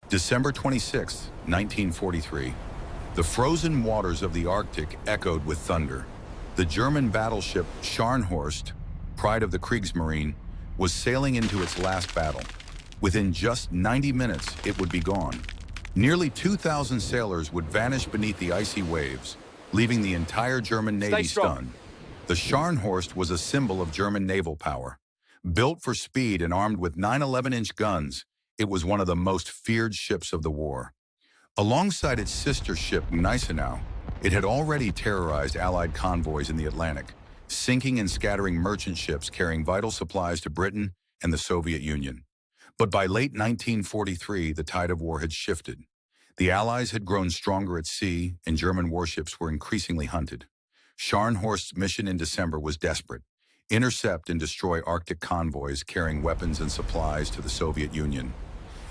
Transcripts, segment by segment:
December 26, 1943. The frozen waters of the Arctic echoed with thunder. The German battleship Scharnhorst, pride of the Kriegsmarine, was sailing into its last battle. Within just 90 minutes, it would be gone. Nearly 2,000 sailors would vanish beneath the icy waves, leaving the entire German Navy stunned. The Scharnhorst was a symbol of German naval power. Built for speed and armed with 9/11-inch guns, it was one of the most feared ships of the war. Alongside its sister ship Gneisenau, it had already terrorized Allied convoys in the Atlantic, sinking and scattering merchant ships carrying vital supplies to Britain and the Soviet Union. But by late 1943, the tide of war had shifted. The Allies had grown stronger at sea, and German warships were increasingly hunted. Scharnhorst's mission in December was desperate: intercept and destroy Arctic convoys carrying weapons and supplies to the Soviet Union.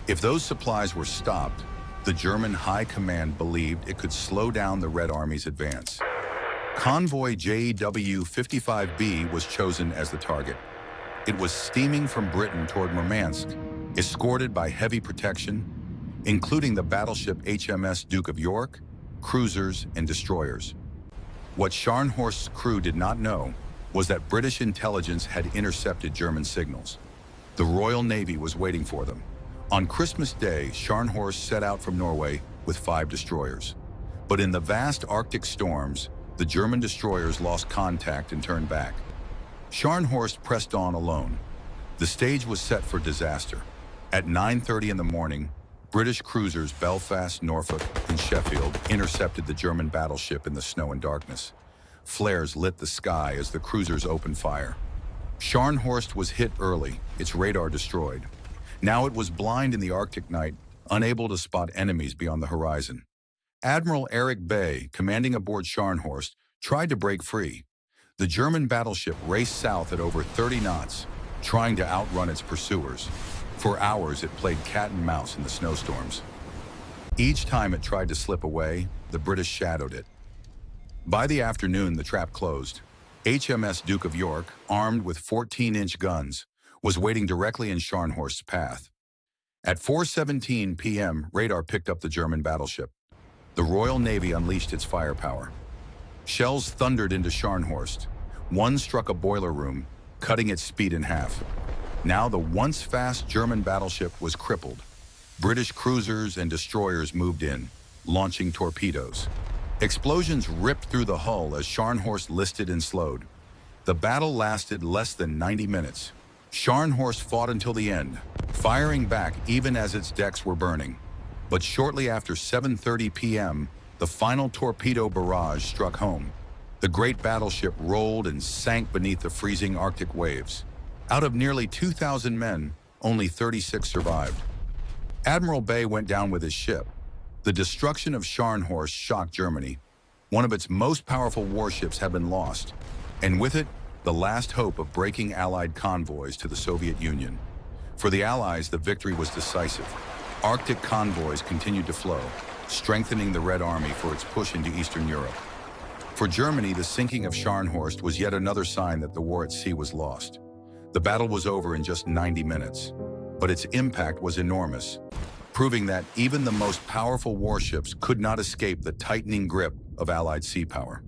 If those supplies were stopped, the German High Command believed it could slow down the Red Army's advance. Convoy JW-55B was chosen as the target. It was steaming from Britain toward Murmansk, escorted by heavy protection, including the battleship HMS Duke of York, cruisers, and destroyers. What Scharnhorst's crew did not know was that British intelligence had intercepted German signals. The Royal Navy was waiting for them. On Christmas Day, Scharnhorst set out from Norway with 5 destroyers. But in the vast Arctic storms, the German destroyers lost contact and turned back. Scharnhorst pressed on alone. The stage was set for disaster. At 9:30 in the morning, British cruisers Belfast, Norfolk, and Sheffield intercepted the German battleship in the snow and darkness. Flares lit the sky as the cruisers opened fire. Scharnhorst was hit early, its radar destroyed. Now it was blind in the Arctic night, unable to spot enemies beyond the horizon. Admiral Erich Bay, commanding aboard Scharnhorst, tried to break free. The German battleship raced south at over 30 knots, trying to outrun its pursuers. For hours, it played cat and mouse in the snowstorms. Each time it tried to slip away, the British shadowed it. By the afternoon, the trap closed. HMS Duke of York, armed with 14-inch guns, was waiting directly in Scharnhorst's path. At 4:17 p.m., radar picked up the German battleship. The Royal Navy unleashed its firepower. Shells thundered into Scharnhorst. One struck a boiler room, cutting its speed in half. Now the once fast German battleship was crippled. British cruisers and destroyers moved in, launching torpedoes. Explosions ripped through the hull as Scharnhorst listed and slowed. The battle lasted less than 90 minutes. Scharnhorst fought until the end, firing back even as its decks were burning. But shortly after 7:30 p.m., the final torpedo barrage struck home. The great battleship rolled and sank beneath the freezing Arctic waves. Out of nearly 2,000 men, only 36 survived. Admiral Bay went down with his ship. The destruction of Scharnhorst shocked Germany. One of its most powerful warships had been lost, and with it, the last hope of breaking Allied convoys to the Soviet Union. For the Allies, the victory was decisive. Arctic convoys continued to flow, strengthening the Red Army for its push into Eastern Europe. For Germany, the sinking of Scharnhorst was yet another sign that the war at sea was lost. The battle was over in just 90 minutes, but its impact was enormous, proving that even the most powerful warships could not escape the tightening grip of Allied sea power.